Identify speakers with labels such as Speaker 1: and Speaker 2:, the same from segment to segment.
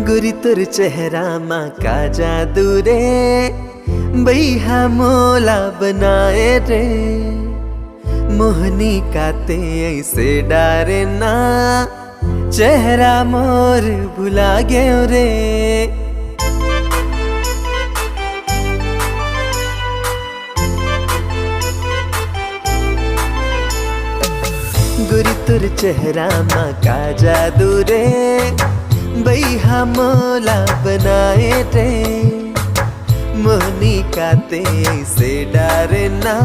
Speaker 1: गोरी तोर चेहरा माँ का जादू रे, बैहा मोला बनाए रे। मोहनी काते ऐसे डारे ना, चेहरा मोर भुला गयो रे। गोरी तोर चेहरा माँ का जादू रे, बैहा मोला बनाए रे। मोहनी काते ऐसे डारे ना,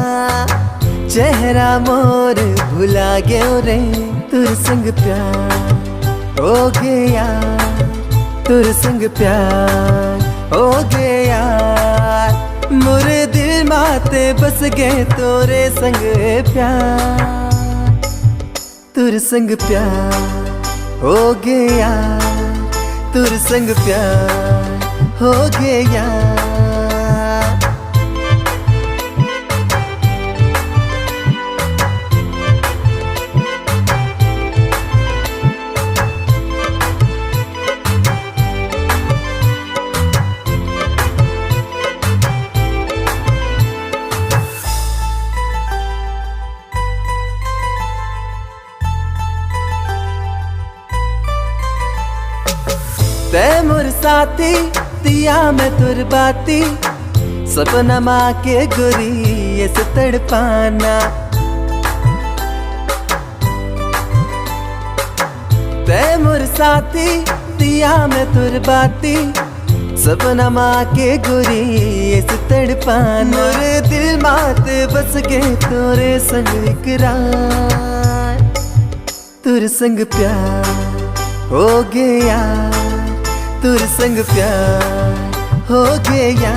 Speaker 1: चेहरा मोर भुला गयो रे। तुर संग प्यार हो गया, तुर संग प्यार हो गया। मोरे दिल माते बस गए तोरे संग प्यार। तुर संग प्यार हो गया, तुर संग प्यार हो गया। ते मोर साथी दिया मैं तुर बाती, सपना माँ के गोरी ऐसे तड़पाना। ते मोर साथी दिया मैं तुर बाती, सपना माँ के गोरी ऐसे तड़पाना। मोरे दिल माते बस गए तोरे संग इकरार। तुर संग प्यार हो गया, तुर संग प्यार हो गया।